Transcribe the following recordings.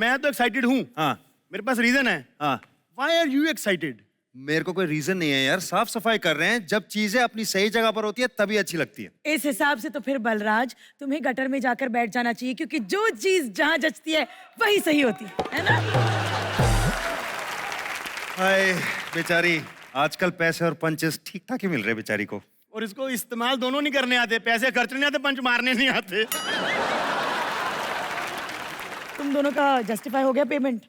मैं तो एक्साइटेड हूँ। हाँ मेरे पास रीजन है। हाँ। Why are you excited? मेरे को कोई रीजन नहीं है यार, साफ सफाई कर रहे हैं। जब चीजें अपनी सही जगह पर होती है तभी अच्छी लगती है। इस हिसाब से तो फिर बलराज तुम्हें गटर में जाकर बैठ जाना चाहिए, क्योंकि जो चीज जहाँ जचती है वही सही होती है ना? हाय बेचारी, आजकल पैसे और पंचेस ठीक ठाक ही मिल रहे बेचारी को। और इसको इस्तेमाल दोनों नहीं करने आते, पैसे खर्चने नहीं आते, पंच मारने नहीं आते। तुम दोनों का जस्टिफाई हो गया पेमेंट?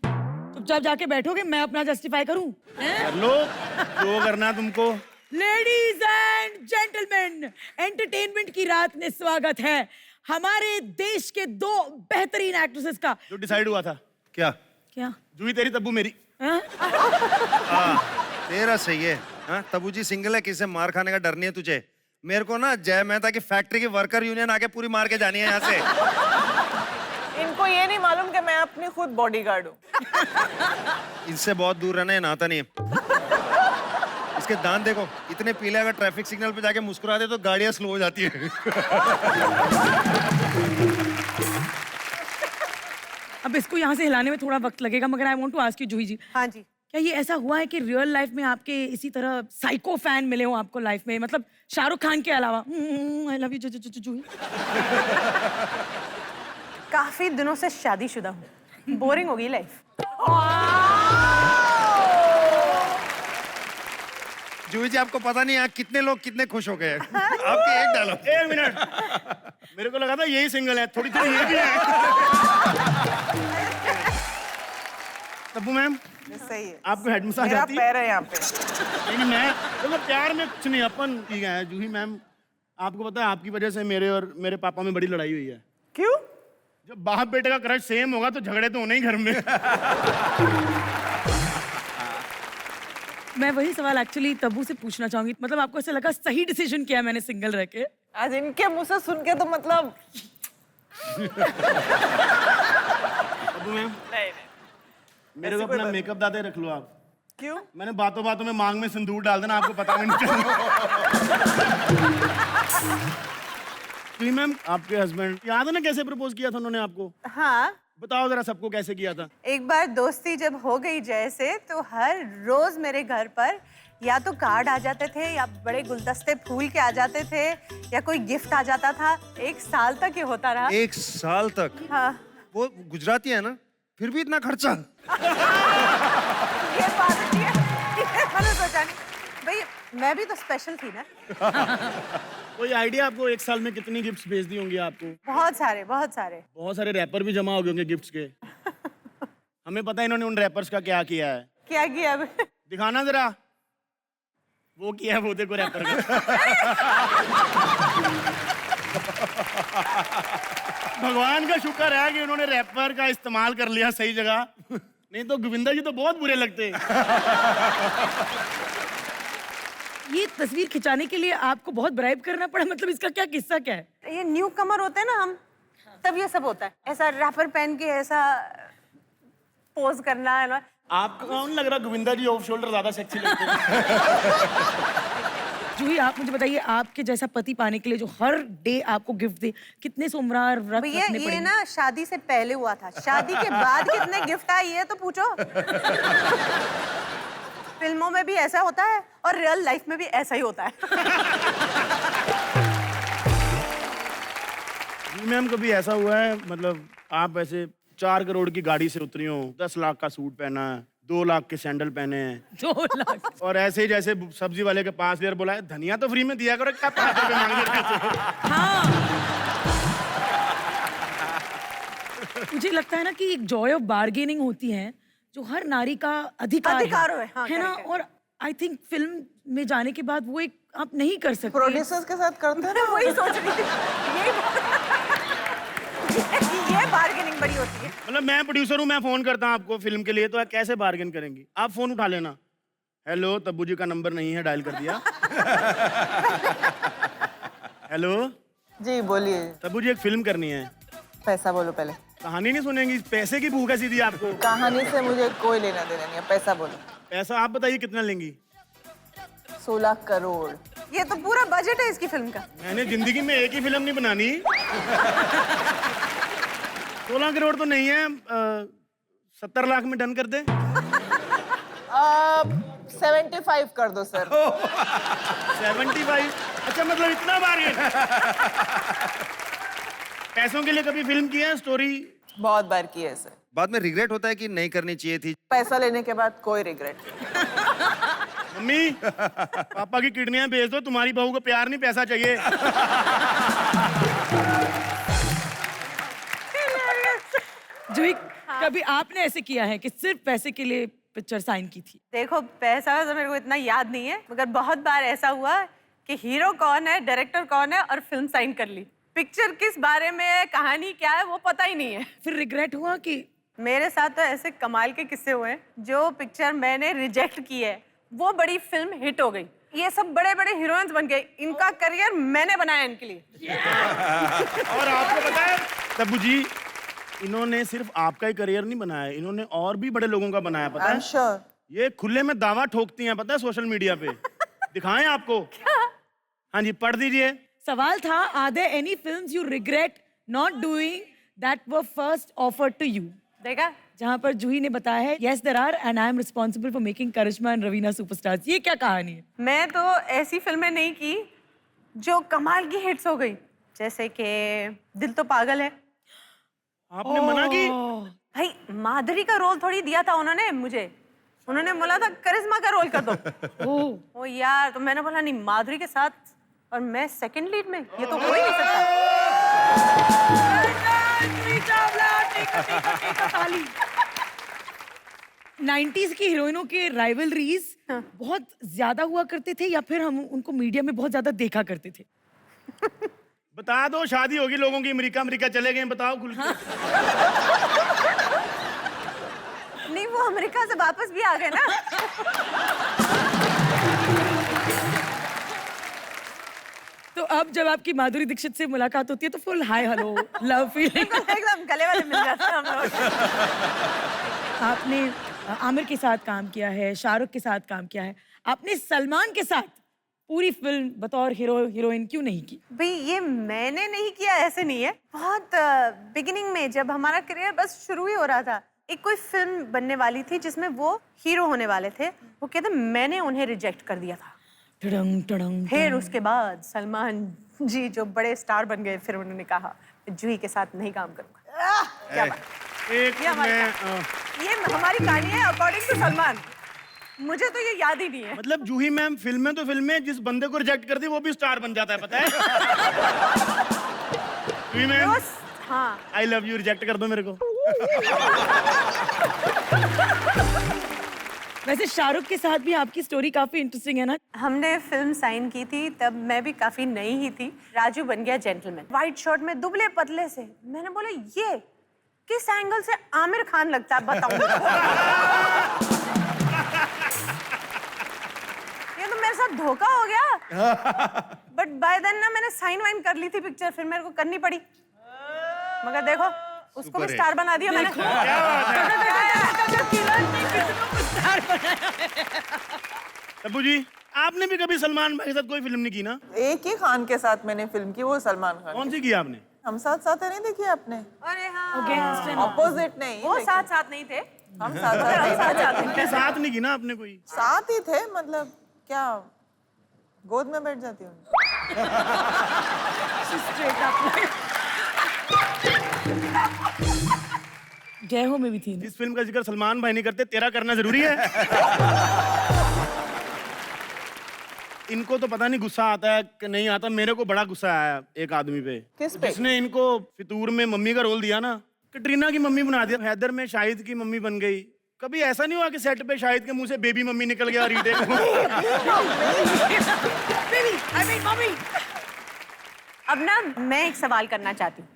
चुपचाप जाके बैठोगे, मैं अपना जस्टिफाई करूं? कर लो जो करना तुमको। लेडीज एंड जेंटलमैन, एंटरटेनमेंट की रात में स्वागत है हमारे देश के दो बेहतरीन एक्ट्रेसेस का। जो डिसाइड हुआ था। क्या? क्या? जूही तेरी, तब्बू मेरी। तेरा सही है। हाँ, तब्बू जी सिंगल है, किसे मार खाने का डर नहीं है तुझे। मेरे को ना जय मेहता की फैक्ट्री की वर्कर यूनियन आके पूरी मार के जानी है यहाँ से। इनको ये नहीं मालूम कि मैं अपनी खुद बॉडीगार्ड हूँ। इनसे बहुत दूर रहना है, नहाता नहीं है। इसके दांत देखो इतने पीले, अगर ट्रैफिक सिग्नल पे जाके मुस्कुरा दे तो गाड़ियां स्लो हो जाती है। अब इसको यहाँ से हिलाने में थोड़ा वक्त लगेगा, मगर I want to ask you Juhi ji. हाँ जी। क्या ये ऐसा हुआ है कि रियल लाइफ में आपके इसी तरह साइको फैन मिले हो आपको लाइफ में, मतलब शाहरुख खान के अलावा? आई लव यू जूही। काफी दिनों से शादीशुदा हूँ, बोरिंग होगी लाइफ। जूही जी आपको पता नहीं यहाँ कितने लोग कितने खुश हो गए हैं। आपके एक डायलॉग। एक मिनट, मेरे को लगा था यही सिंगल है, थोड़ी थोड़ी ये भी है। तब्बू मैम, सही है। आपको हेड मसाज मेरा आती है? पैर है यहाँ पे। नहीं, मैं तो प्यार में कुछ नहीं, अपन ठीक है। जूही मैम, आपको पता है आपकी वजह से मेरे और मेरे पापा में बड़ी लड़ाई हुई है। क्यों? जब बाप बेटे का क्रश सेम होगा तो झगड़े तो होने ही घर में। मैं वही सवाल एक्चुअली तब्बू से पूछना चाहूंगी, मतलब आपको ऐसा लगा सही डिसीजन किया मैंने सिंगल रह के? आज इनके मुंह से सुन के तो मतलब तब्बू मैम, नहीं। मेरे को अपना मेकअप दादे रख लो आप। क्यों? मैंने बातों बातों में मांग में सिंदूर डाल देना, आपको पता भी नहीं चलेगा। जी मैम, आपके हस्बैंड याद है ना कैसे प्रपोज किया था उन्होंने आपको? हाँ, बताओ जरा सबको कैसे किया था। एक बार दोस्ती जब हो गई जैसे, तो हर रोज मेरे घर पर या तो कार्ड आ जाते थे, या बड़े गुलदस्ते फूल के आ जाते थे, या कोई गिफ्ट आ जाता था। 1 साल तक ये होता रहा। 1 साल तक? हाँ। वो गुजराती है ना, फिर भी इतना खर्चा। ये बात है, मैंने सोचा नहीं भाई, मैं भी तो स्पेशल थी ना। कोई आइडिया आपको 1 साल में कितनी गिफ्ट्स भेज दी होंगी आपको? बहुत सारे, बहुत सारे। बहुत सारे रैपर भी जमा हो गए होंगे गिफ्ट्स के। हमें पता है इन्होंने उन रैपर्स का क्या किया है। क्या किया अब? दिखाना जरा। वो किया है, वो देखो रैपर का। भगवान का शुक्र है कि उन्होंने रैपर का इस्तेमाल कर लिया सही जगह, नहीं तो गोविंदा जी तो बहुत बुरे लगते। ये तस्वीर खिंचाने के लिए आपको बहुत ब्राइब करना पड़ा, मतलब इसका क्या किस्सा क्या है? ये न्यू कमर होते हैं ना हम, तब ये सब होता है। ऐसा रैपर पहन के ऐसा पोज करना है ना। आपको कौन लग रहा गोविंदा जी ऑफ शोल्डर ज्यादा सेक्सी लगते हैं? जूही आप मुझे बताइए, आपके जैसा पति पाने के लिए जो हर डे आपको गिफ्ट दे, कितने सोमवार व्रत भैया रखने ये पड़ेंगे? ना शादी से पहले हुआ था, शादी के बाद कितने गिफ्ट आए ये तो पूछो। फिल्मों में भी ऐसा होता है और रियल लाइफ में भी ऐसा ही होता है। मैम कभी ऐसा हुआ है, मतलब आप ऐसे 4 करोड़ की गाड़ी से उतरी हो, 10 लाख का सूट पहना है, 2 लाख के सैंडल पहने हैं, 2 लाख, और ऐसे ही जैसे सब्जी वाले के पास लेकर बोला है धनिया तो फ्री में दिया करो, क्या 5 रुपए मांग रहे हो? हाँ। मुझे लगता है ना कि एक जॉय ऑफ बार्गेनिंग होती है जो हर नारी का अधिकार है हाँ, है ना? और आई थिंक फिल्म में जाने के बाद वो एक आप नहीं कर सकते। प्रोड्यूसर्स के साथ करते हैं ना, वही सोच रही थी। ये बार्गेनिंग बड़ी होती है। मतलब मैं प्रोड्यूसर हूँ, मैं फोन करता हूँ आपको फिल्म के लिए, तो आप कैसे बार्गेन करेंगी? आप फोन उठा लेना, हेलो तब्बू जी का नंबर नहीं है, डायल कर दिया। हेलो जी बोलिए। तब्बू जी एक फिल्म करनी है। पैसा बोलो पहले। कहानी नहीं सुनेंगी, पैसे की भूख है सीधी आपको। कहानी से मुझे कोई लेना देना नहीं है, पैसा बोलो। पैसा आप बताइए कितना लेंगी? 16 करोड़। ये तो पूरा बजट है इसकी फिल्म का। मैंने जिंदगी में एक ही फिल्म नहीं बनानी। 16 करोड़ तो नहीं है, 70 लाख में डन कर दे। 75 कर दो सर। 75? अच्छा, मतलब इतना बार्गेन। पैसों के लिए कभी फिल्म की है स्टोरी? बहुत बार की है सर। बाद में रिग्रेट होता है कि नहीं करनी चाहिए थी? पैसा लेने के बाद कोई रिग्रेट। मम्मी, पापा की किडनियां बेच दो, तुम्हारी बहू को प्यार नहीं पैसा चाहिए। जूही, कभी आपने ऐसे किया है कि सिर्फ पैसे के लिए पिक्चर साइन की थी? देखो, पैसा तो मेरे को इतना याद नहीं है, मगर बहुत बार ऐसा हुआ कि हीरो कौन है, डायरेक्टर कौन है और फिल्म साइन कर ली। पिक्चर किस बारे में है, कहानी क्या है, वो पता ही नहीं है। फिर रिग्रेट हुआ कि? मेरे साथ तो ऐसे कमाल के किस्से हुए हैं। जो पिक्चर मैंने रिजेक्ट की है, वो बड़ी फिल्म हिट हो गई। ये सब बड़े बड़े हीरोइंस बन गए। इनका करियर मैंने बनाया इनके लिए। और आपको पता है तब्बू जी, इन्होंने सिर्फ आपका ही करियर नहीं बनाया, इन्होंने और भी बड़े लोगों का बनाया, पता है? श्योर। ये खुले में दावा ठोकती हैं, पता है, सोशल मीडिया पे। दिखाएं आपको? हाँ जी, पढ़ दीजिए। सवाल था, are there any films you regret not doing that were first offered to you? देखा? जहां पर जूही ने बताया है, yes there are and I am responsible for making Karisma and Raveena superstars. ये क्या कहानी है? मैं तो ऐसी फिल्में नहीं की जो कमाल की हिट्स हो गई, जैसे कि दिल तो पागल है। आपने मना की? भाई, माधुरी का रोल थोड़ी दिया था उन्होंने मुझे। उन्होंने बोला था करिश्मा का रोल कर दो। ओ यार, तो मैंने बोला नहीं, माधुरी के साथ और मैं सेकंड लीड में, ये तो हो ही नहीं सकता। 90s की हीरोइनों के राइवलरीज बहुत ज्यादा हुआ करते थे, या फिर हम उनको मीडिया में बहुत ज्यादा देखा करते थे? बता दो, शादी होगी लोगों की, अमेरिका चले गए, बताओ खुल के। नहीं, वो अमेरिका से वापस भी आ गए ना। तो अब जब आपकी माधुरी दीक्षित से मुलाकात होती है तो full hi hello love feeling. एकदम गले वाले मिल जाते हैं हम लोग। आपने आमिर के साथ काम किया है, शाहरुख के साथ काम किया है, आपने सलमान के साथ पूरी फिल्म बतौर हीरोइन क्यों नहीं की? भाई, ये मैंने नहीं किया ऐसे नहीं है। बहुत बिगिनिंग में जब हमारा करियर बस शुरू ही हो रहा था, एक कोई फिल्म बनने वाली थी जिसमें वो हीरो होने वाले थे। वो कहते मैंने उन्हें रिजेक्ट कर दिया था। टडंग टडंग। फिर उसके बाद सलमान जी जो बड़े स्टार बन गए, फिर उन्होंने कहा जूही के साथ नहीं काम करूंगा। क्या बात। एक ये हमारी ये हमारी कहानी है अकॉर्डिंग टू सलमान। मुझे तो ये याद ही नहीं है। मतलब जूही मैम फिल्में तो फिल्में, जिस बंदे को रिजेक्ट कर दी वो भी स्टार बन जाता है, पता है? जूही मैम, हाँ, आई लव यू, रिजेक्ट कर दो मेरे को। वैसे शाहरुख के साथ भी आपकी स्टोरी काफी इंटरेस्टिंग है ना? हमने फिल्म साइन की थी, तब मैं भी काफी नई ही थी। राजू बन गया जेंटलमैन, व्हाइट शर्ट में, दुबले पतले से। मैंने बोला ये किस एंगल से आमिर खान लगता है, बताओ। ये तो मेरे साथ धोखा हो गया। बट बाय देन ना मैंने साइन वाइन कर ली थी पिक्चर, फिर मेरे को करनी पड़ी। मगर देखो, उसको भी स्टार बना दिया मैंने। तब्बू जी, आपने भी कभी सलमान भाई के साथ कोई फिल्म नहीं की ना? एक ही खान के साथ मैंने फिल्म की, वो सलमान खान। कौन सी की आपने? हम साथ साथ है, नहीं देखी आपने? अरे हाँ, ऑपोजिट नहीं, वो साथ साथ नहीं थे, हम साथ अपने साथ नहीं की ना आपने कोई? साथ ही थे, मतलब क्या गोद में बैठ जाती हूँ। जय हो में भी थी ना? इस फिल्म का जिक्र सलमान भाई नहीं करते, तेरा करना जरूरी है। इनको तो पता नहीं गुस्सा आता है कि नहीं आता। मेरे को बड़ा गुस्सा आया एक आदमी पे, किस पे? जिसने इनको फितूर में मम्मी का रोल दिया ना। कटरीना की मम्मी बना दिया, हैदर में शाहिद की मम्मी बन गई। कभी ऐसा नहीं हुआ कि सेट पे शाहिद के मुंह से बेबी मम्मी निकल गया? Retake mummy. अब ना मैं एक सवाल करना चाहती हूँ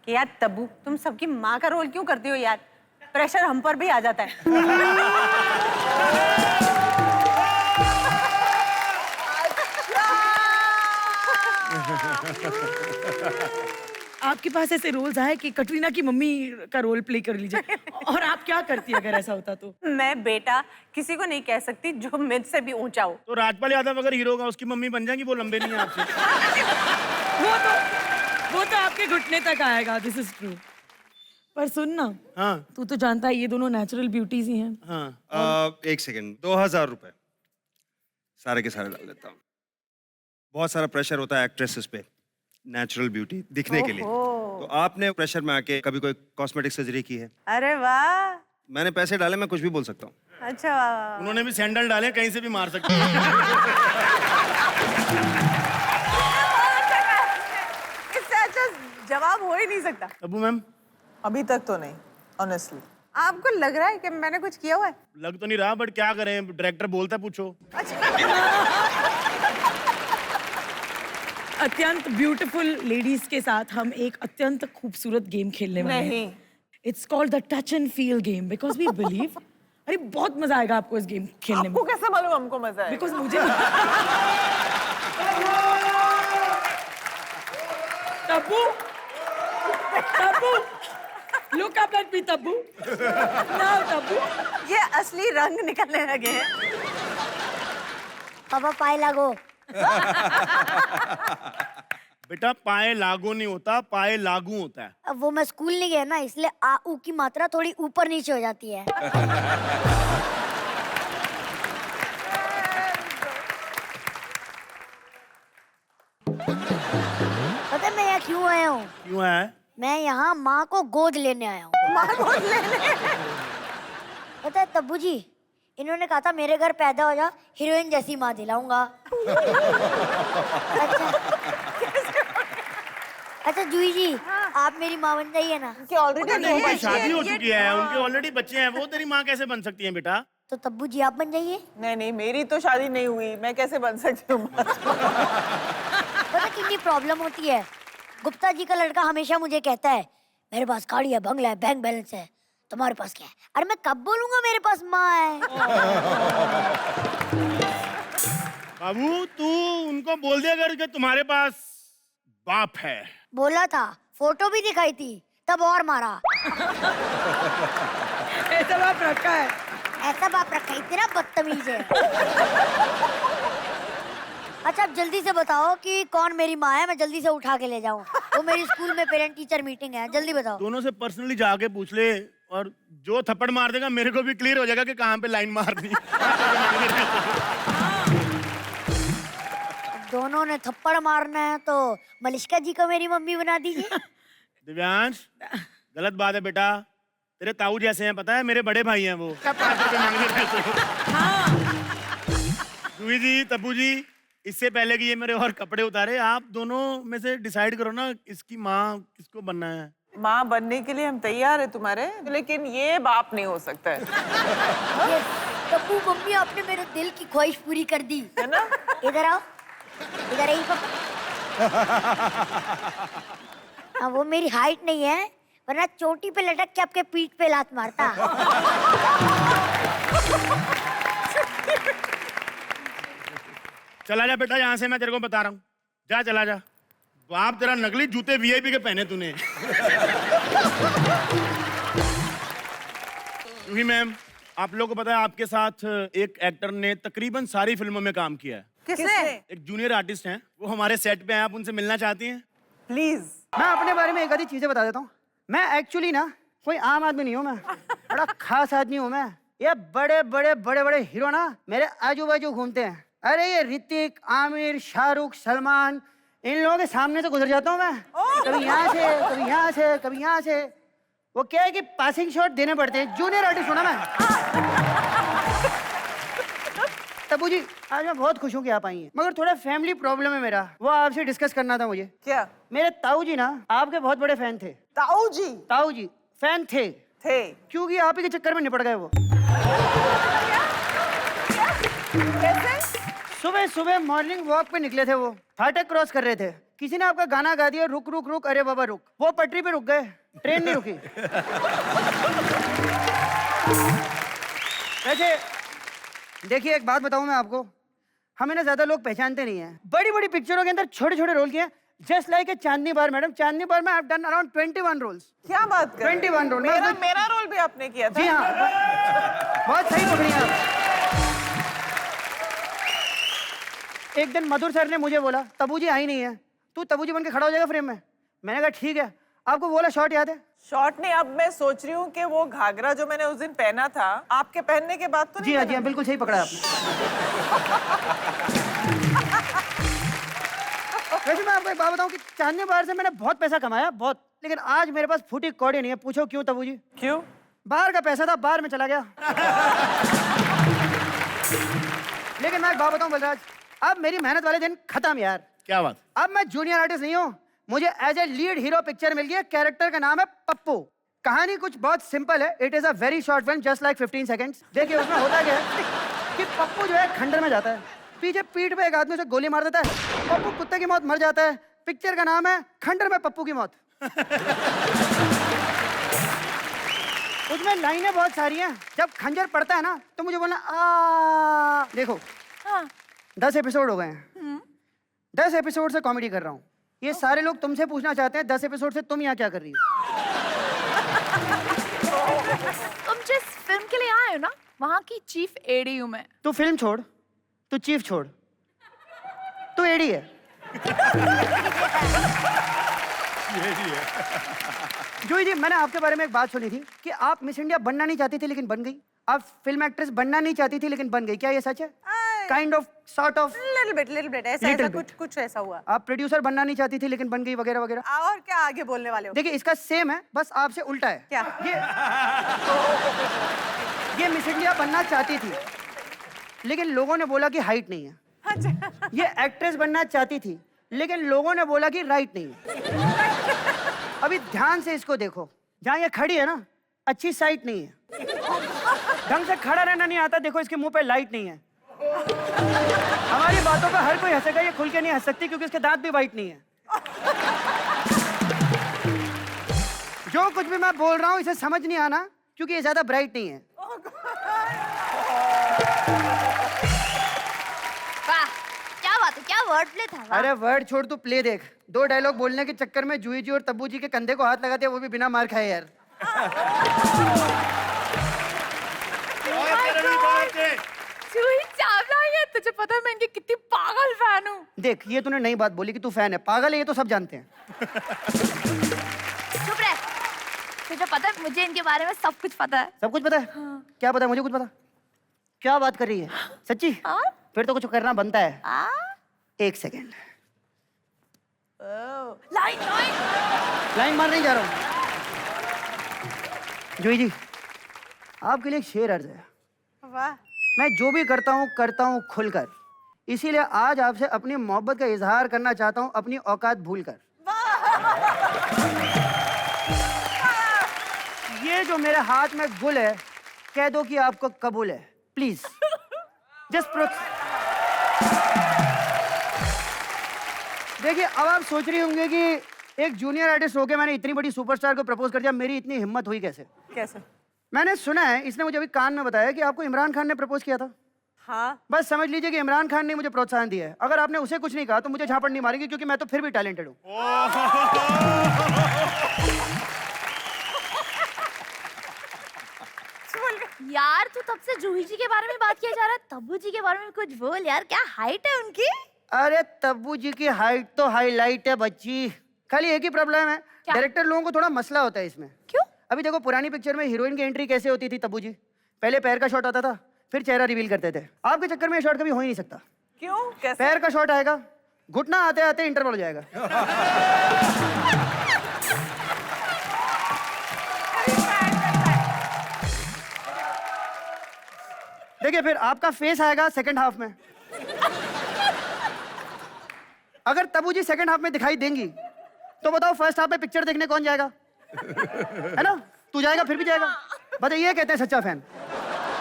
कि यार तब्बू, तुम सबकी माँ का रोल क्यों करती हो यार? प्रेशर हम पर भी आ जाता है। आपके पास ऐसे रोल्स आए कि कटरीना की मम्मी का रोल प्ले कर लीजिए, और आप क्या करती अगर ऐसा होता तो? मैं बेटा किसी को नहीं कह सकती जो मुझसे भी ऊंचा हो। तो राजपाल यादव अगर हीरो का उसकी मम्मी बन जाएंगी, वो लंबे नहीं है आपसे। वो तो आपके घुटने तक आएगा। This is true. पर सुन ना, हाँ तू तो जानता है ये दोनों नेचुरल ब्यूटीज ही हैं। हाँ। एक सेकंड, 2000 रुपए सारे के सारे डाल देता हूँ। बहुत सारा प्रेशर होता है एक्ट्रेसेस पे नेचुरल ब्यूटी दिखने के लिए, तो आपने प्रेशर में आके कभी कोई कॉस्मेटिक सर्जरी की है? अरे वाह, मैंने पैसे डाले, मैं कुछ भी बोल सकता हूँ। अच्छा वाह। उन्होंने भी सैंडल डाले, कहीं से भी मार सकते हैं। इससे अच्छा जवाब हो ही नहीं सकता। अबू मैम, अभी तक तो नहीं, ऑनेस्टली। आपको लग रहा है कि मैंने कुछ किया हुआ है? लग तो नहीं रहा, बट क्या करें, डायरेक्टर बोलता है, पूछो। अत्यंत ब्यूटीफुल लेडीज के साथ हम एक अत्यंत खूबसूरत गेम खेलने वाले हैं। नहीं। It's called the touch and feel game because we believe अरे बहुत मजा आएगा आपको इस गेम खेलने में। आपको कैसे मालूम हमको मजा है? बिकॉज मुझे Tabu, Tabu, look up at me, Tabu. Now, Tabu. ये असली रंग निकलने लगे हैं। पापा पाए लागो। बेटा पाए लागू नहीं होता, पाए लागू होता है। अब वो मैं स्कूल नहीं गया ना, इसलिए आ ऊ की मात्रा थोड़ी ऊपर नीचे हो जाती है। पता है मैं यहाँ क्यों आया हूँ? क्यों है? मैं यहाँ माँ को गोद लेने आया हूँ। माँ गोद लेने। पता है तब्बू जी, इन्होंने कहा था मेरे घर पैदा हो जा, हीरोइन जैसी माँ दिलाऊंगा। अच्छा जूही जी, आप मेरी माँ बन जाइए ना। उनकी ऑलरेडी उनकी शादी हो चुकी है, उनके ऑलरेडी बच्चे हैं, वो तेरी माँ कैसे बन सकती है बेटा? तो तब्बू जी आप बन जाइए। नहीं नहीं, मेरी तो शादी नहीं हुई, मैं कैसे बन सकती हूँ? पता कितनी प्रॉब्लम होती है। गुप्ता जी का लड़का हमेशा मुझे कहता है मेरे पास गाड़ी है, बंगला है, बैंक बैलेंस है, तुम्हारे पास क्या है? अरे मैं कब बोलूंगा मेरे पास माँ है? बाबू तू उनको बोल दिया कर कि तुम्हारे पास बाप है। बोला था, फोटो भी दिखाई थी, तब और मारा। ऐसा बाप रखा है। ऐसा बाप रखा, इतना बदतमीज है। अच्छा अब जल्दी से बताओ कि कौन मेरी माँ है, मैं जल्दी से उठा के ले जाऊं। वो मेरी स्कूल में पेरेंट टीचर मीटिंग है, जल्दी बताओ। दोनों से पर्सनली जाके पूछ ले, और जो थप्पड़ मार देगा मेरे को भी क्लियर हो जाएगा कि कहाँ पे लाइन मारनी। दोनों ने थप्पड़ मारना है तो मलिष्का जी को मेरी मम्मी बना दीजिए। दिव्यांश, गलत बात है बेटा, तेरे ताऊ जैसे हैं, पता है मेरे बड़े भाई हैं वो। 5 रुपए मांग रहे थे। जूही जी, तब्बू जी, इससे पहले कि ये मेरे और कपड़े उतारे, आप दोनों में से डिसाइड करो ना इसकी माँ किसको बनना है। माँ बनने के लिए हम तैयार है तुम्हारे, लेकिन ये बाप नहीं हो सकता है। ये तब्बू मम्मी, आपने मेरे दिल की ख्वाहिश पूरी कर दी है ना? इधर आओ, इधर आई पापा। हाँ, वो मेरी हाइट नहीं है, वरना चोटी पे लटक के आपके पीठ पे लात मारता। चला जा बेटा यहाँ से, मैं तेरे को बता रहा हूँ, जा चला जा। बाप तेरा नकली जूते वीआईपी के पहने तूने। जूही मैम, आप लोगों को पता है आपके साथ एक एक्टर ने तकरीबन सारी फिल्मों में काम किया है। किसने? एक जूनियर आर्टिस्ट हैं, वो हमारे सेट पे हैं, आप उनसे मिलना चाहती हैं? प्लीज। मैं अपने बारे में एक आधी चीजें बता देता हूँ। मैं एक्चुअली ना कोई आम आदमी नहीं हूँ, मैं बड़ा खास आदमी हूँ। मैं ये बड़े बड़े बड़े बड़े हीरो ना मेरे आजू बाजू घूमते हैं। अरे ये ऋतिक, आमिर, शाहरुख, सलमान, इन लोगों के सामने से गुजर जाता हूँ मैं। कभी यहाँ से, कभी यहाँ से, कभी यहाँ से। वो क्या है कि पासिंग शॉट देने पड़ते हैं। जूनियर आर्टिस्ट हूँ ना मैं। तब्बू जी, आज मैं बहुत खुश हूँ कि आप आई हैं, मगर थोड़ा फैमिली प्रॉब्लम है मेरा, वो आपसे डिस्कस करना था मुझे। क्या? मेरे ताऊ जी ना आपके बहुत बड़े फैन थे। ताऊ जी ताऊ जी फैन थे, क्योंकि आप ही के चक्कर में निपट गए वो। कैसे? सुबह सुबह मॉर्निंग वॉक पे निकले थे, वो फाटक क्रॉस कर रहे थे, किसी ने आपका गाना गा दिया, रुक रुक रुक अरे बाबा रुक। वो पटरी पे रुक गए, ट्रेन नहीं रुकी। वैसे देखिए एक बात बताऊं मैं आपको, हमें ना ज्यादा लोग पहचानते नहीं हैं। बड़ी बड़ी पिक्चरों के अंदर छोटे छोटे रोल किए, just like a Chandni Bar. Madam Chandni Bar में I have done around 21 roles. क्या बात कर रहे हैं? 21 रोल। मेरा रोल भी आपने किया था? जी हाँ, बहुत सही पकड़ी आप। एक दिन मधुर सर ने मुझे बोला तब्बू जी आई नहीं है, तू तब्बू जी बन के खड़ा हो जाएगा फ्रेम में। मैंने कहा ठीक है। आपको वो वाला शॉट याद है? शॉर्ट नहीं, अब मैं सोच रही हूँ कि वो घाघरा जो मैंने उस दिन पहना था आपके पहनने के बाद तो जी हाँ, जी हाँ, बिल्कुल सही पकड़ा आपने। वैसे मैं आपको एक बात बताऊं कि चांदनी बाहर से मैंने बहुत पैसा कमाया, बहुत, लेकिन आज मेरे पास फूटी कौड़ी नहीं है। पूछो क्यों तबू जी? क्यों? बाहर का पैसा था, बाहर में चला गया। लेकिन मैं एक बात बताऊं बलराज, अब मेरी मेहनत वाले दिन खत्म यार। क्या बात? अब मैं जूनियर आर्टिस्ट नहीं हूँ, मुझे as a lead hero picture मिल गई। कैरेक्टर का नाम है पप्पू। कहानी कुछ बहुत सिंपल है। It is a very short film, just like 15 seconds. देखिए उसमें होता क्या है कि पप्पू जो है खंडर में जाता है, पीछे पीठ पे एक आदमी उसे गोली मार देता है, पप्पू कुत्ते की मौत मर जाता है। पिक्चर का नाम है खंडर में पप्पू की मौत। उसमें लाइनें बहुत सारी हैं। जब खंजर पड़ता है ना तो मुझे बोलना आ। देखो 10 एपिसोड हो गए हैं, 10 एपिसोड से कॉमेडी कर रहा हूँ। ये सारे लोग तुमसे पूछना चाहते हैं 10 एपिसोड से तुम यहाँ क्या कर रही हो? तुम जिस फिल्म के लिए आए हो ना, वहाँ की चीफ एडी हूँ मैं। तू फिल्म छोड़, तू चीफ छोड़, तू एडी है। जूही जी, मैंने आपके बारे में एक बात सुनी थी कि आप मिस इंडिया बनना नहीं चाहती थी लेकिन बन गई। आप फिल्म एक्ट्रेस बनना नहीं चाहती थी लेकिन बन गई, क्या ये सच है? Kind of, sort of, little bit ऐसा कुछ ऐसा हुआ। आप प्रोड्यूसर बनना नहीं चाहती थी लेकिन बन गई, वगैरह वगैरह। और क्या आगे बोलने वाले हो? देखिए इसका सेम है, बस आपसे उल्टा है। क्या? ये मिस इंडिया बनना चाहती थी लेकिन लोगों ने बोला कि हाइट नहीं है। ये एक्ट्रेस बनना चाहती थी लेकिन लोगों ने बोला कि राइट नहीं है। अभी ध्यान से इसको देखो, जहाँ ये खड़ी है ना, अच्छी साइट नहीं है, ढंग से खड़ा रहना नहीं आता। देखो इसके मुंह पे लाइट नहीं है। हमारी बातों पे हर कोई हंसेगा, ये खुल के नहीं हंस सकती क्योंकि इसके दांत भी वाइट नहीं है। जो कुछ भी मैं बोल रहा हूँ इसे समझ नहीं आना क्योंकि ये ज्यादा ब्राइट नहीं है। वाह, क्या बात है, क्या वर्ड प्ले था। वाह। अरे वर्ड छोड़, तू प्ले देख। 2 डायलॉग बोलने के चक्कर में जूही जी और तब्बू जी के कंधे को हाथ लगा दिया, वो भी बिना मार खाए यार। जूही चावला ये, तुझे पता है मैं इनकी कितनी पागल फैन हूँ। देख, ये तूने नई बात बोली कि तू फैन है। पागल है ये तो सब जानते हैं। चुप रह। तुझे पता है मुझे इनके बारे में सब कुछ पता है। सब कुछ पता है? क्या पता है? मुझे कुछ पता? क्या बात कर रही है? सच्ची? फिर तो कुछ करना बनता है। 1 सेकेंड, लाइन लाइन लाइन मार नहीं जा रहा हूँ। जूही जी, आपके लिए एक शेर अर्ज है। वाह, मैं जो भी करता हूँ खुलकर, इसीलिए आज आपसे अपनी मोहब्बत का इजहार करना चाहता हूँ, अपनी औकात भूलकर। ये जो मेरे हाथ में गुल है, कह दो कि आपको कबूल है, प्लीज। जस्ट देखिए, अब आप सोच रही होंगे कि एक जूनियर आर्टिस्ट होकर मैंने इतनी बड़ी सुपरस्टार को प्रपोज कर दिया, मेरी इतनी हिम्मत हुई कैसे? कैसे? मैंने सुना है, इसने मुझे अभी कान में बताया कि आपको इमरान खान ने प्रपोज किया था। हाँ, बस समझ लीजिए कि इमरान खान ने मुझे प्रोत्साहन दिया है। अगर आपने उसे कुछ नहीं कहा तो मुझे झापड़ नहीं मारेगी क्योंकि मैं तो फिर भी टैलेंटेड हूँ। यार, तू तब से जूही जी के बारे में बात किया जा रहा है, तब्बू जी के बारे में कुछ बोल यार। क्या हाइट है उनकी? अरे तब्बू जी की हाइट तो हाईलाइट है बच्ची। खाली एक ही प्रॉब्लम है, डायरेक्टर लोगों को थोड़ा मसला होता है इसमें। क्यों? अभी देखो, पुरानी पिक्चर में हीरोइन की एंट्री कैसे होती थी तब्बू जी? पहले पैर का शॉट आता था, फिर चेहरा रिवील करते थे। आपके चक्कर में ये शॉट कभी हो ही नहीं सकता। क्यों? कैसे? पैर का शॉट आएगा, घुटना आते आते इंटरवल हो जाएगा। देखिए, फिर आपका फेस आएगा सेकंड हाफ में। अगर तब्बू जी सेकंड हाफ में दिखाई देंगी तो बताओ फर्स्ट हाफ में पिक्चर देखने कौन जाएगा? है ना? तू जाएगा, फिर भी जाएगा। बताइए, ये कहते हैं सच्चा फैन,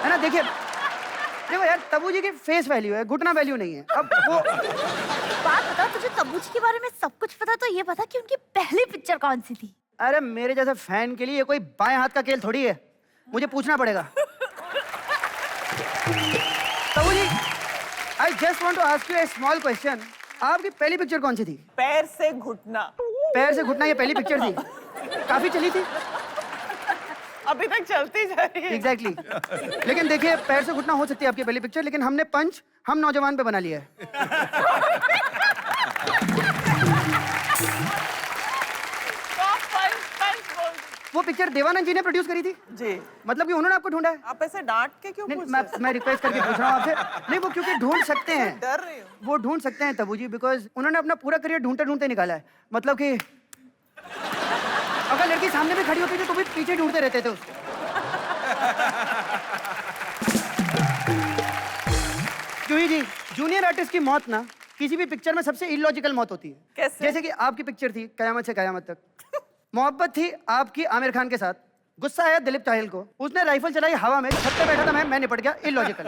है ना? देखिए, देखो यार, तब्बू जी की फेस वैल्यू है, घुटना वैल्यू नहीं है। अब वो बात बता, तुझे तब्बू जी के बारे में सब कुछ पता, तो ये बता कि उनकी पहली पिक्चर कौन सी थी? अरे मेरे जैसे फैन के लिए ये कोई बाएं हाथ का खेल थोड़ी है, मुझे पूछना पड़ेगा। Tabu ji, I just want to ask you a small question. आपकी पहली पिक्चर कौन सी थी? पैर से घुटना। पैर से घुटना ये पहली पिक्चर थी? काफी चली थी। अभी तक चलती जा रही है। एग्जैक्टली लेकिन देखिए, पैर से घुटना हो सकती है आपकी पहली पिक्चर, लेकिन हमने पंच हम नौजवान पे बना लिया है। टॉप 5 वो पिक्चर देवानंद जी ने प्रोड्यूस करी थी? जी। मतलब कि उन्होंने आपको ढूंढा है? आप ऐसे डांट के क्यों नहीं, पूछ रहे हैं? मैं रिक्वेस्ट करके पूछ रहा हूँ आपसे। नहीं, वो क्योंकि ढूंढ सकते हैं, डर रही हूँ। वो ढूंढ सकते हैं तब्बू जी, बिकॉज उन्होंने अपना पूरा करियर ढूंढते ढूंढते निकाला है। मतलब कि अगर लड़की सामने भी खड़ी होती थी तो भी पीछे ढूंढते रहते थे उसको। जूही जी, जूनियर आर्टिस्ट की मौत ना किसी भी पिक्चर में सबसे इलॉजिकल मौत होती है। कैसे? जैसे कि आपकी पिक्चर थी कयामत से कयामत तक, मोहब्बत थी आपकी आमिर खान के साथ, गुस्सा आया दिलीप ताहिल को, उसने राइफल चलाई हवा में, छत पे बैठा था मैं निपट गया, इलॉजिकल।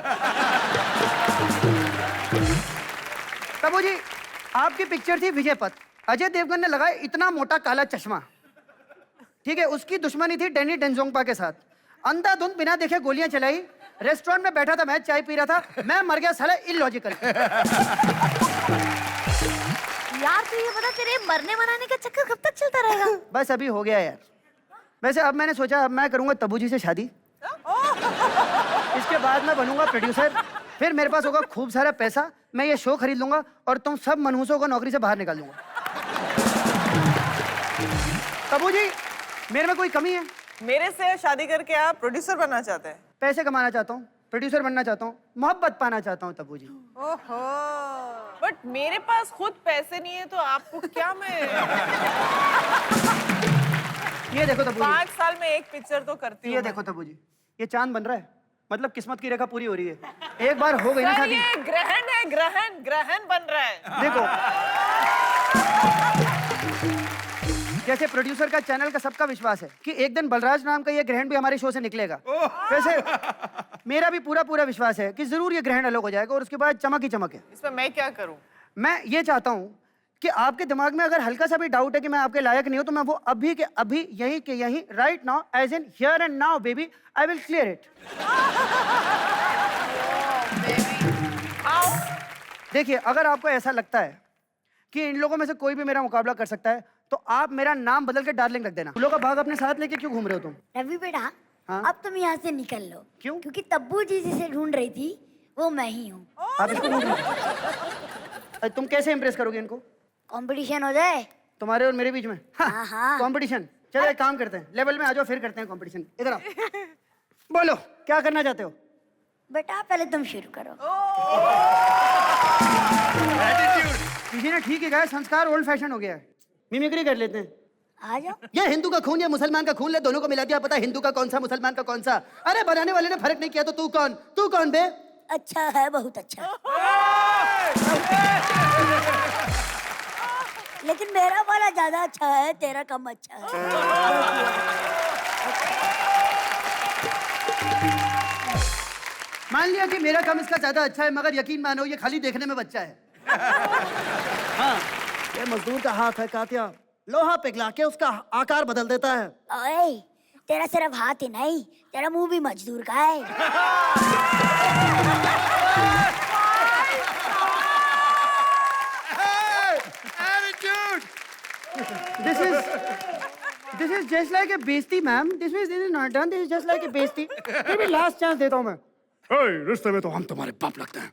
तब्बू जी, आपकी पिक्चर थी विजय पथ, अजय देवगन ने लगाया इतना मोटा काला चश्मा, ठीक है, उसकी दुश्मनी थी डैनी डेंजोंगपा के साथ, अंधाधुंध बिना देखे गोलियां चलाई, रेस्टोरेंट में बैठा था मैं चाय पी रहा था, मैं मर गया, साला इलॉजिकल। यार तू ये बता, तेरे मरने मनाने का चक्कर कब तक चलता रहेगा? बस अभी हो गया यार। वैसे अब मैंने सोचा अब मैं करूंगा तब्बू जी से शादी, इसके बाद मैं बनूंगा प्रोड्यूसर, फिर मेरे पास होगा खूब सारा पैसा, मैं ये शो खरीद लूंगा और तुम सब मनहूसों को नौकरी से बाहर निकाल दूंगा। तब्बू जी, मेरे में कोई कमी है? मेरे से शादी करके आप प्रोड्यूसर बनना चाहते हैं? पैसे कमाना चाहता हूँ, प्रोड्यूसर बनना चाहता हूँ, मोहब्बत पाना चाहता हूँ तब्बू जी। ओहो, बट मेरे पास खुद पैसे नहीं है तो आपको क्या मैं ये देखो तब्बू जी, 5 साल में एक पिक्चर तो करती हूँ। ये देखो तब्बू जी, ये चांद बन रहा है, मतलब किस्मत की रेखा पूरी हो रही है। एक बार हो गई ना सर, शादी। ये ग्रहण है, ग्रहण ग्रहण बन रहा है। देखो, जैसे प्रोड्यूसर का चैनल का सबका विश्वास है कि एक दिन बलराज नाम का ये ग्रहण भी हमारे शो से निकलेगा, वैसे मेरा भी पूरा पूरा विश्वास है कि जरूर ये ग्रहण अलग हो जाएगा और उसके बाद चमक ही चमक है। इसमें मैं क्या करूं? मैं ये चाहता हूँ कि आपके दिमाग में अगर हल्का सा भी डाउट है कि मैं आपके लायक नहीं हूं, तो मैं वो अभी के अभी यहीं के यहीं right now, as in here and now baby, I will clear it. देखिए, अगर आपको ऐसा लगता है कि इन लोगों में से कोई भी मेरा मुकाबला कर सकता है, तो आप मेरा नाम बदल के डार्लिंग रख देना। फूलों का बाग अपने साथ लेके क्यों घूम रहे हो तुम? रवि बेटा, हाँ? अब तुम यहाँ से निकल लो। क्यों? क्योंकि तब्बू जी जिसे ढूंढ रही थी वो मैं ही हूँ। आप इसको ढूंढ रहे हो? अरे तुम कैसे इम्प्रेस करोगे इनको? कंपटीशन हो जाए। तुम्हारे और मेरे बीच में? हाँ, हाँ। कंपटीशन? चलो एक काम करते हैं, लेवल में आ जाओ, फिर करते हैं कंपटीशन। इधर आओ, बोलो क्या करना चाहते हो? बेटा पहले तुम शुरू करो। किसी ने ठीक ही कहा, संस्कार ओल्ड फैशन हो गया है, मिमिक्री कर लेते हैं। आ जाओ। ये हिंदू का खून या मुसलमान का खून ले, दोनों को मिला दिया, पता हिंदू का कौन सा मुसलमान का कौन सा। अरे बनाने वाले ने फर्क नहीं किया तो तू कौन बे? अच्छा है, बहुत अच्छा। लेकिन मेरा वाला ज्यादा अच्छा है, तेरा कम अच्छा है। मान लिया कि मेरा कम इसका ज्यादा अच्छा है, मगर यकीन मानो ये खाली देखने में बच्चा है। हाँ, ये मजदूर का हाथ है कातिया, लोहा पिघला के उसका आकार बदल देता है। ओए, तेरा सिर्फ हाथ ही नहीं, तेरा मुंह भी मजदूर का है। This is just like a बेइज्जती ma'am. This is not done. This is just like a बेइज्जती। फिर भी लास्ट चांस देता हूँ मैं। रिश्ते में तो हम तुम्हारे बाप लगते हैं,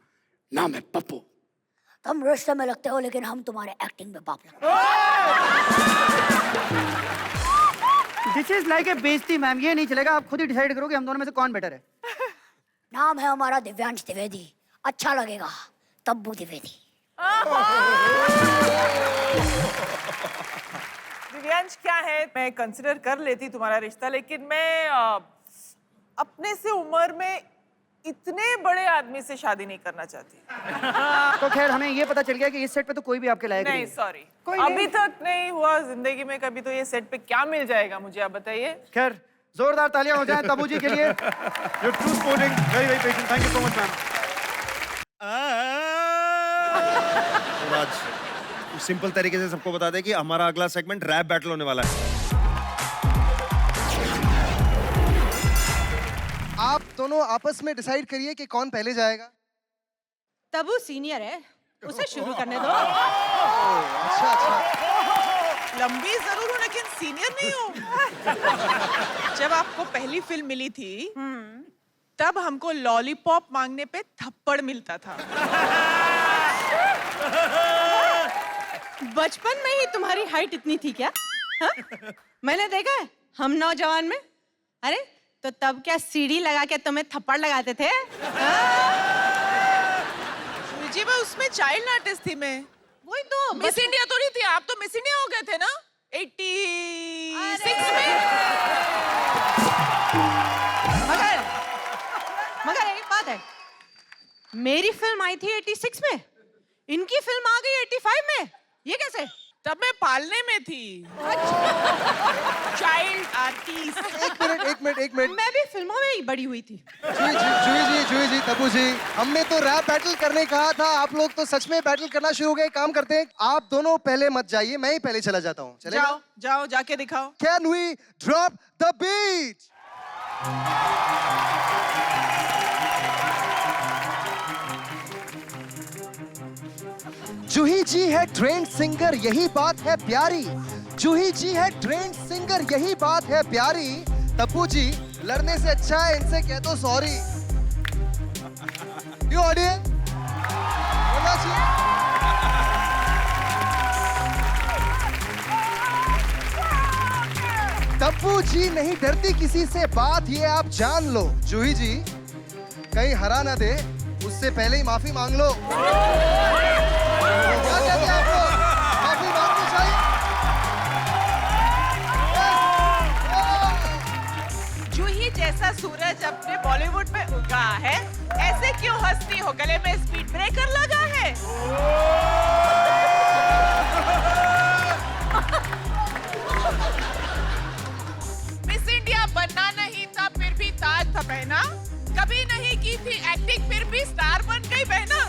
नाम है पप्पू। तुम रिश्ते में लगते हो लेकिन हम तुम्हारे एक्टिंग में बाप लगते हैं। This is like a बेइज्जती मैम, ये नहीं चलेगा, आप खुद ही डिसाइड करो कि हम दोनों में से कौन बेटर है। नाम है हमारा दिव्यांश द्विवेदी, अच्छा लगेगा, तब्बू द्विवेदी। दिव्यांश क्या है, मैं कंसिडर कर लेती तुम्हारा रिश्ता, लेकिन मैं अपने से उम्र में इतने बड़े आदमी से शादी नहीं करना चाहती। तो खैर हमें ये पता चल गया कि इस सेट पे तो कोई भी आपके लायक नहीं, है। सॉरी, कोई अभी नहीं। तक नहीं हुआ जिंदगी में कभी, तो ये सेट पे क्या मिल जाएगा मुझे, आप बताइए। खैर जोरदार तालियां हो जाएं तब्बू जी के लिए। You're too sporting, very very patient. Thank you so much, ma'am. Raj, simple तरीके से सबको बता दे कि हमारा अगला सेगमेंट रैप बैटल होने वाला है। आप दोनों आपस में डिसाइड करिए कि कौन पहले जाएगा। तब्बू सीनियर है, उसे शुरू करने दो। अच्छा अच्छा, लंबी जरूर हूँ लेकिन सीनियर नहीं हूँ। जब आपको पहली फिल्म मिली थी तब हमको लॉलीपॉप मांगने पे थप्पड़ मिलता था। बचपन में ही तुम्हारी हाइट इतनी थी क्या? हा? मैंने देखा है, हम नौजवान में? अरे तो तब क्या सीढ़ी लगा के तुम्हें थप्पड़ लगाते थे? जी मैं उसमें चाइल्ड आर्टिस्ट थी मैं। वही तो मिस इंडिया तो नहीं थी आप, तो मिस इंडिया हो गए थे ना 86 में। मगर एक बात है, मेरी फिल्म आई थी 86 में, इनकी फिल्म आ गई 85 में, ये कैसे? तब मैं पालने में थी। Child artist. एक मिनट। मैं भी फिल्मों में ही बड़ी हुई थी। जूही जी, तब्बू जी, हमने तो रैप बैटल करने कहा था, आप लोग तो सच में बैटल करना शुरू हो गए। काम करते हैं, आप दोनों पहले मत जाइए, मैं ही पहले चला जाता हूँ। चलेगा? जाओ जाके दिखाओ। Can we drop the beat? जूही जी है ट्रेंड सिंगर, यही बात है प्यारी। जूही जी है ट्रेंड सिंगर, यही बात है प्यारी। तब्बू जी, लड़ने से अच्छा है इनसे कह दो सॉरी। क्यों ऑडियंस? बोलना चाहिए। तब्बू जी नहीं डरती किसी से, बात ये आप जान लो। जूही जी कहीं हरा ना दे, उससे पहले ही माफी मांग लो। क्या कहते हैं आप लोग? माफी मांगनी चाहिए। जूही जैसा सूरज अपने बॉलीवुड में उगा है, ऐसे क्यों हंसती हो? गले में स्पीड ब्रेकर लगा है? मिस इंडिया बनना नहीं था, फिर भी ताज था पहना। कभी नहीं की थी एक्टिंग, फिर भी स्टार बन गई बहना।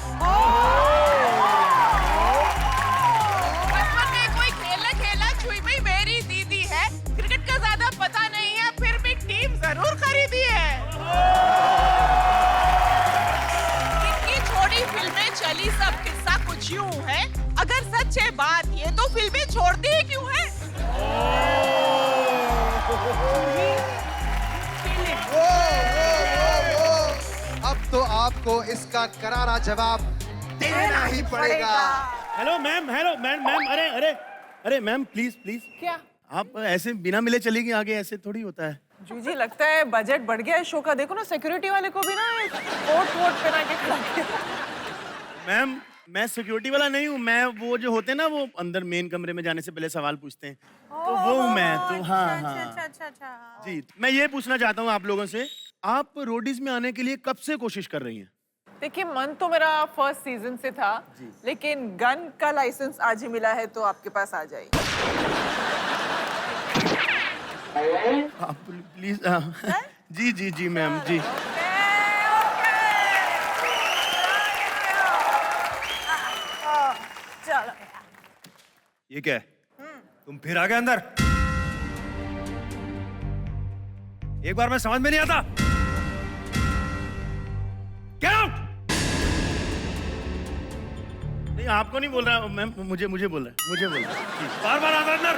बचपन में कोई खेल खेला, छुई में मेरी दीदी है। क्रिकेट का ज्यादा पता नहीं है, फिर भी टीम जरूर खरीदी है। इनकी छोड़ी फिल्में चली, सब किस्सा कुछ यूं है। अगर सच है बात ये, तो फिल्में छोड़ती ही क्यों है? अब तो आपको इसका करारा जवाब देना ही पड़ेगा। हेलो मैम, अरे मैम प्लीज क्या आप ऐसे बिना मिले चलेगी आगे? ऐसे थोड़ी होता है। जी लगता है बजट बढ़ गया है शो का। देखो ना सिक्योरिटी वाले को भी ना कोट वोट पहना के खड़ा किया। मैम मैं सिक्योरिटी वाला नहीं हूँ, मैं वो जो होते हैं ना, वो अंदर मेन कमरे में जाने से पहले सवाल पूछते हैं, तो वो हूँ मैं। तो हाँ जी, मैं ये पूछना चाहता हूँ आप लोगों से, आप रोडीज में आने के लिए कब से कोशिश कर रही हैं? देखिए मन तो मेरा फर्स्ट सीजन से था, लेकिन गन का लाइसेंस आज ही मिला है, तो आपके पास आ जाएगी। आप प्लीज जी मैम जी। चलो ये क्या है? तुम फिर आ गए अंदर? एक बार में समझ में नहीं आता। Get out! नहीं आपको नहीं बोल रहा मैम, मुझे बोल रहा है, मुझे बोल रहा है। बार आता अंदर।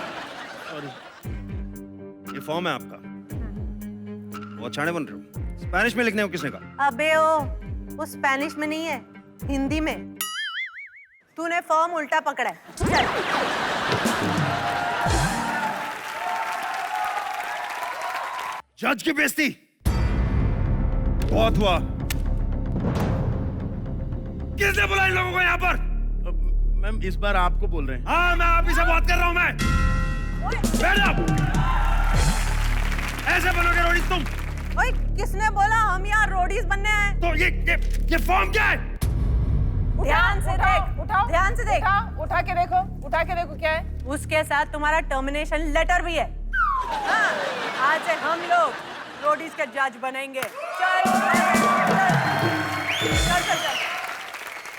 सॉरी। ये फॉर्म है आपका, बहुत छाने बन रहे हो। स्पेनिश में लिखने को किसने कहा? अबे वो स्पेनिश में नहीं है, हिंदी में। तूने फॉर्म उल्टा पकड़ा है। चल। जज की बेइज्जती बहुत हुआ। किसने बुलाया इन लोगों को यहाँ पर? मैम इस बार आपको बोल रहे हैं। हाँ मैं आप ही से बात कर रहा हूँ। मैं बैठ जाओ। ऐसे बनोगे रोडीज तुम? ओए किसने बोला हम यहाँ रोडीज बनने हैं? तो ये फॉर्म क्या है? ध्यान से देख, उठाओ, ध्यान से देख। उठा के देखो क्या है। उसके साथ तुम्हारा टर्मिनेशन लेटर भी है। हाँ, आज से हम लोग रोडीज के जज बनेंगे। चल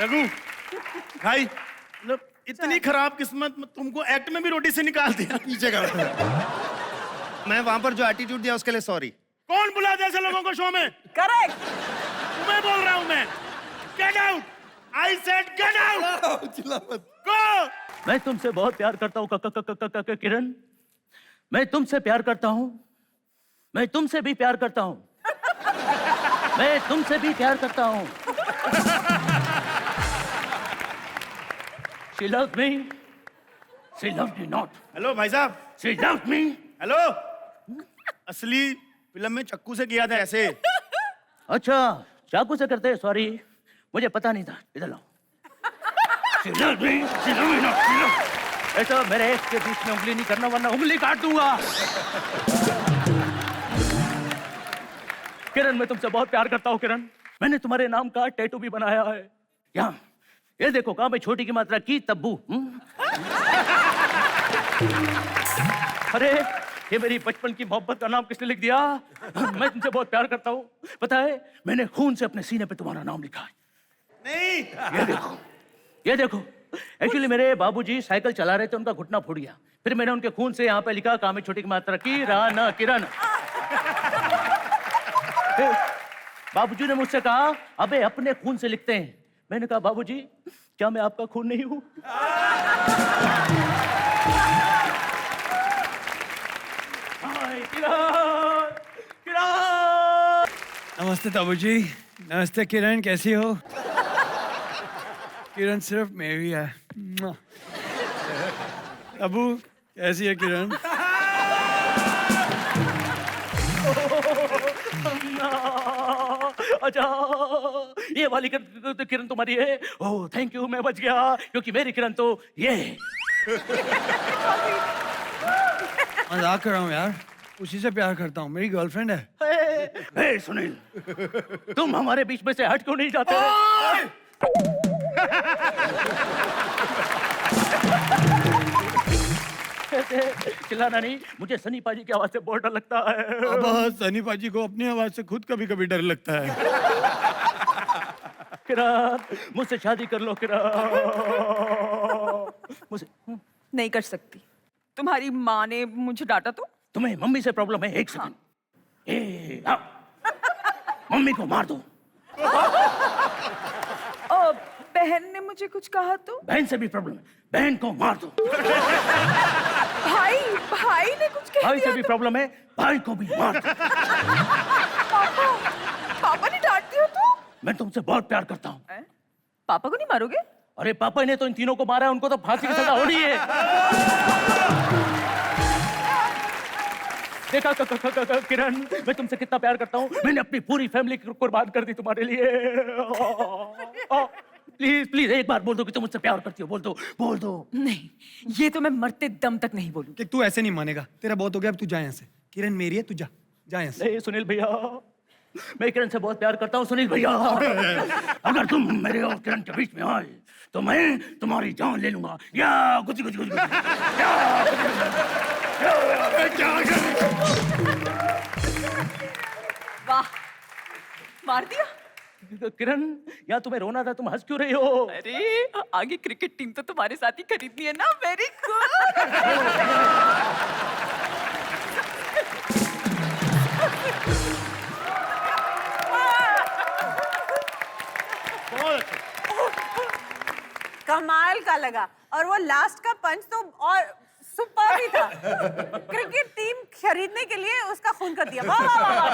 रघु भाई, मतलब इतनी खराब किस्मत, तुमको एक्ट में भी रोटी से निकाल दिया। पीछे कर। मैं वहां पर जो एटीट्यूड दिया उसके लिए सॉरी। कौन बुला दे ऐसे लोगों को शो में? करेक्ट। तुम्हें बोल रहा हूं मैं, get out. I said get out. चिल्ला मत। गो। मैं तुमसे बहुत प्यार करता हूँ किरण, मैं तुमसे प्यार करता हूँ, मैं तुमसे भी प्यार करता हूँ, मैं तुमसे भी प्यार करता हूँ। She loved me, she loved me not. Hello भाई साहब। She loved me. हेलो असली फिल्म में चक्कू से किया था ऐसे। अच्छा, चाकू से करते हैं, सॉरी, मुझे पता नहीं था। इधर लाओ। ऐसा मेरे एक्स के बीच में उंगली नहीं करना, वरना उंगली काट दूंगा। किरण, मैं तुमसे बहुत प्यार करता हूँ किरण। मैंने तुम्हारे नाम का टैटू भी बनाया है। यहाँ, ये देखो, कहाँ पे छोटी की मात्रा की तब्बू। अरे, ये मेरी बचपन की मोहब्बत का नाम किसने लिख दिया? मैं तुमसे बहुत प्यार करता हूँ। पता है, मैंने खून से अपने सीने पे तुम्हारा नाम लिखा है। नहीं, ये देखो। एक्चुअली मेरे बाबूजी साइकिल चला रहे थे, उनका घुटना फूट गया। फिर मैंने उनके खून से यहाँ पे लिखा, काम में छोटी की मात्रा की राना किरण। बाबूजी ने मुझसे कहा, अबे अपने खून से लिखते हैं। मैंने कहा, बाबूजी क्या मैं आपका खून नहीं हूं? नमस्ते ताबूजी। नमस्ते किरण, कैसी हो? किरण सिर्फ मेरी है। अबू, कैसी है किरण? अच्छा, ये वाली किरण तुम्हारी है? ओह थैंक यू, मैं बच गया, क्योंकि मेरी किरण तो ये है। मजाक कर रहा हूँ यार, उसी से प्यार करता हूँ, मेरी गर्लफ्रेंड है। हे सुनील, तुम हमारे बीच में से हट क्यों नहीं जाते? चिल्लाना नहीं, मुझे सनी पाजी की आवाज से बहुत डर लगता है। अब सनी पाजी को अपनी आवाज से खुद कभी कभी डर लगता है। किरण, मुझसे शादी कर लो किरण। मुझसे नहीं कर सकती। तुम्हारी माँ ने मुझे डांटा तो? तुम्हें मम्मी से प्रॉब्लम है? एक सेकंड। मम्मी को मार दो। बहन ने मुझे कुछ कहा तो? बहन से भी प्रॉब्लम है, बहन को मार दो। भाई ने कुछ कह भाई दिया से भी प्रॉब्लम है, भाई को भी मार दो। पापा ने डांट दिया तो? मैं तुमसे बहुत प्यार करता हूँ। पापा को नहीं मारोगे? अरे पापा ने तो इन तीनों को मारा है, उनको तो फांसी की सजा होनी है। देखा किरण, मैं तुमसे कितना प्यार करता हूँ। मैंने अपनी पूरी फैमिली कुर्बान कर दी तुम्हारे लिए। प्लीज प्लीज एक बार बोल दो कि तुम मुझसे प्यार करती हो। बोल दो, बोल दो। नहीं, ये तो मैं मरते दम तक नहीं बोलूं। कि तू ऐसे नहीं मानेगा, तेरा बहुत हो गया, अब तू जा यहाँ से। किरण मेरी है, तू जा यहाँ से। नहीं सुनील भैया, मैं किरण से बहुत प्यार करता हूँ। सुनील भैया, अगर तुम मेरे और किरण के बीच में आए तो मैं तुम्हारी जान ले लूंगा। या गुजी गुजी गुजी वाह, मार दिया। किरण, या तुम्हें रोना था, तुम हंस क्यों रही हो? अरे आगे क्रिकेट टीम तो तुम्हारे साथ ही खरीदनी है ना। Very good. कमाल का लगा, और वो लास्ट का पंच तो और सुपर भी था। क्रिकेट टीम खरीदने के लिए उसका खून कर दिया। वाह वाह वाह।